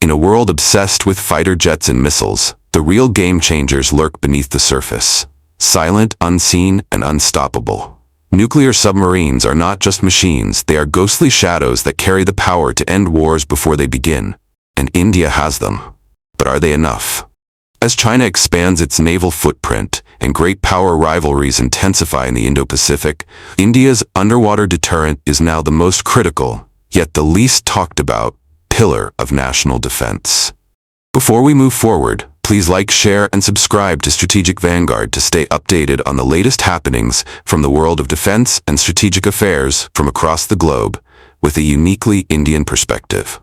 In a world obsessed with fighter jets and missiles, the real game changers lurk beneath the surface. Silent, unseen, and unstoppable. Nuclear submarines are not just machines, they are ghostly shadows that carry the power to end wars before they begin. And India has them. But are they enough? As China expands its naval footprint and great power rivalries intensify in the Indo-Pacific, India's underwater deterrent is now the most critical, yet the least talked about, pillar of national defense. Before we move forward, please like, share, and subscribe to Strategic Vanguard to stay updated on the latest happenings from the world of defense and strategic affairs from across the globe, with a uniquely Indian perspective.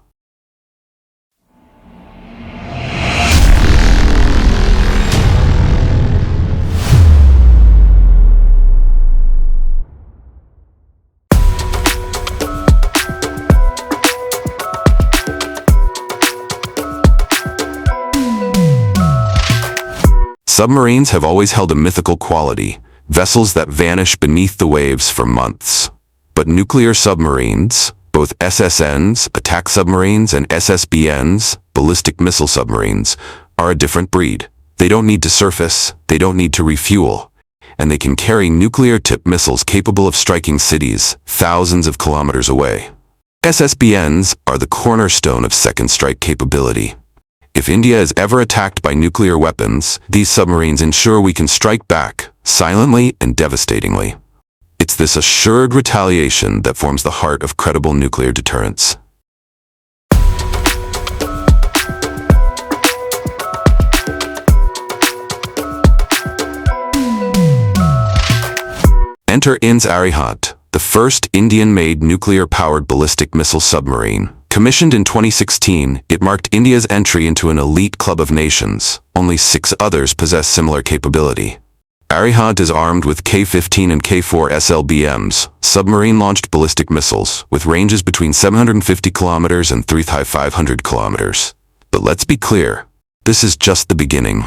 Submarines have always held a mythical quality, vessels that vanish beneath the waves for months. But nuclear submarines, both SSNs, attack submarines, and SSBNs, ballistic missile submarines, are a different breed. They don't need to surface, they don't need to refuel, and they can carry nuclear-tipped missiles capable of striking cities thousands of kilometers away. SSBNs are the cornerstone of second strike capability. If India is ever attacked by nuclear weapons, these submarines ensure we can strike back, silently and devastatingly. It's this assured retaliation that forms the heart of credible nuclear deterrence. Enter INS Arihant, the first Indian-made nuclear-powered ballistic missile submarine. Commissioned in 2016, it marked India's entry into an elite club of nations. Only 6 others possess similar capability. Arihant is armed with K-15 and K-4 SLBMs, submarine-launched ballistic missiles, with ranges between 750 kilometers and 3,500 kilometers. But let's be clear, this is just the beginning.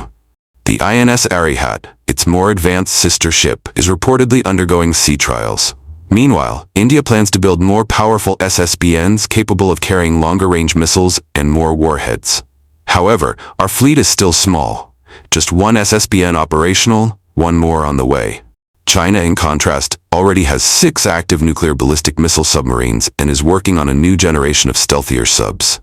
The INS Arihant, its more advanced sister ship, is reportedly undergoing sea trials. Meanwhile, India plans to build more powerful SSBNs capable of carrying longer-range missiles and more warheads. However, our fleet is still small. Just 1 SSBN operational, 1 more on the way. China, in contrast, already has 6 active nuclear ballistic missile submarines and is working on a new generation of stealthier subs.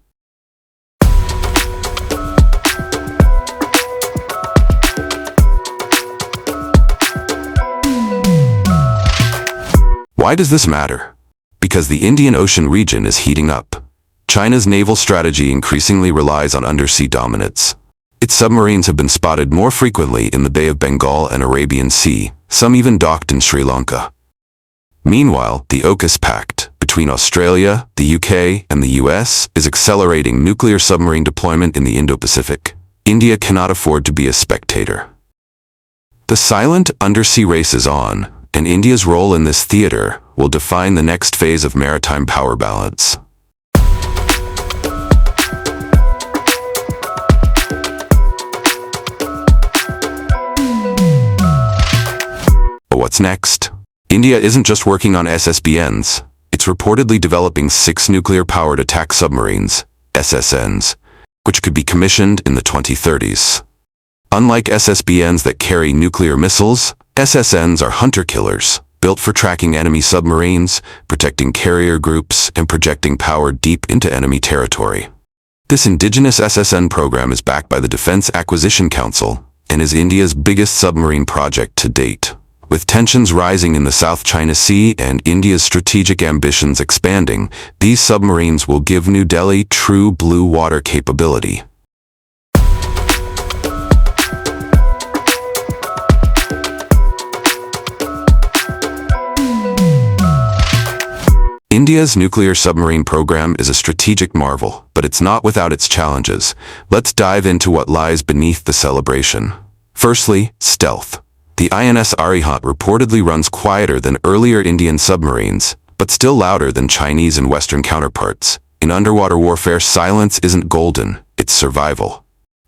Why does this matter? Because the Indian Ocean region is heating up. China's naval strategy increasingly relies on undersea dominance. Its submarines have been spotted more frequently in the Bay of Bengal and Arabian Sea, some even docked in Sri Lanka. Meanwhile, the AUKUS Pact between Australia, the UK, and the US is accelerating nuclear submarine deployment in the Indo-Pacific. India cannot afford to be a spectator. The silent undersea race is on, and India's role in this theater will define the next phase of maritime power balance. But what's next? India isn't just working on SSBNs, it's reportedly developing 6 nuclear-powered attack submarines, SSNs, which could be commissioned in the 2030s. Unlike SSBNs that carry nuclear missiles, SSNs are hunter-killers, built for tracking enemy submarines, protecting carrier groups, and projecting power deep into enemy territory. This indigenous SSN program is backed by the Defense Acquisition Council and is India's biggest submarine project to date. With tensions rising in the South China Sea and India's strategic ambitions expanding, these submarines will give New Delhi true blue water capability. India's nuclear submarine program is a strategic marvel, but it's not without its challenges. Let's dive into what lies beneath the celebration. Firstly, stealth. The INS Arihant reportedly runs quieter than earlier Indian submarines, but still louder than Chinese and Western counterparts. In underwater warfare, silence isn't golden, it's survival.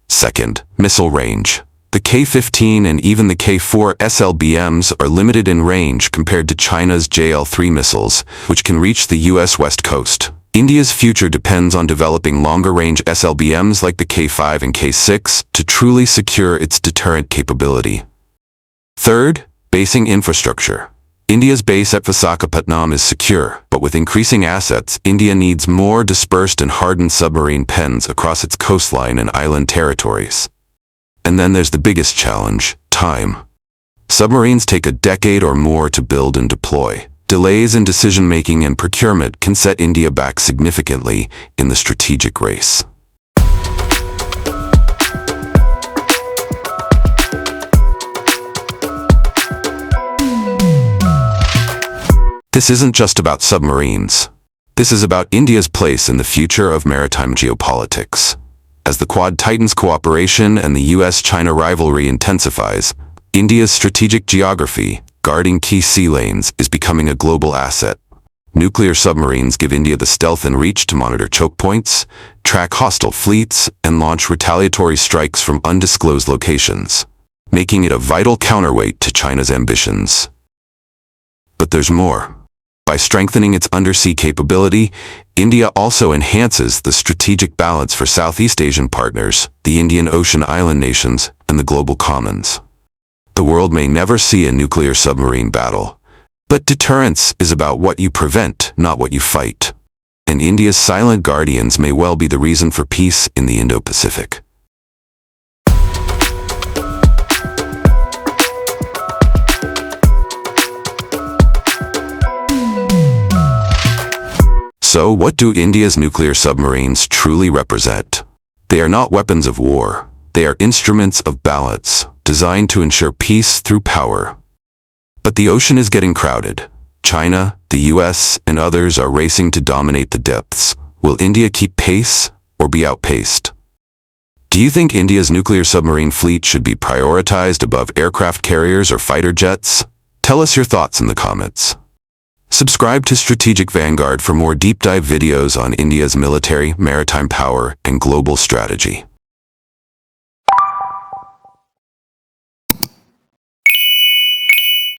Second, missile range. The K-15 and even the K-4 SLBMs are limited in range compared to China's JL-3 missiles, which can reach the US West Coast. India's future depends on developing longer-range SLBMs like the K5 and K6 to truly secure its deterrent capability. Third, basing infrastructure. India's base at Visakhapatnam is secure, but with increasing assets, India needs more dispersed and hardened submarine pens across its coastline and island territories. And then there's the biggest challenge, time. Submarines take a decade or more to build and deploy. Delays in decision-making and procurement can set India back significantly in the strategic race. This isn't just about submarines. This is about India's place in the future of maritime geopolitics. As the Quad tightens cooperation and the US-China rivalry intensifies, India's strategic geography, guarding key sea lanes, is becoming a global asset. Nuclear submarines give India the stealth and reach to monitor choke points, track hostile fleets, and launch retaliatory strikes from undisclosed locations, making it a vital counterweight to China's ambitions. But there's more. By strengthening its undersea capability, India also enhances the strategic balance for Southeast Asian partners, the Indian Ocean island nations, and the global commons. The world may never see a nuclear submarine battle, but deterrence is about what you prevent, not what you fight. And India's silent guardians may well be the reason for peace in the Indo-Pacific. So, what do India's nuclear submarines truly represent? They are not weapons of war. They are instruments of balance, designed to ensure peace through power. But the ocean is getting crowded. China, the US, and others are racing to dominate the depths. Will India keep pace or be outpaced? Do you think India's nuclear submarine fleet should be prioritized above aircraft carriers or fighter jets? Tell us your thoughts in the comments. Subscribe to Strategic Vanguard for more deep dive videos on India's military, maritime power, and global strategy.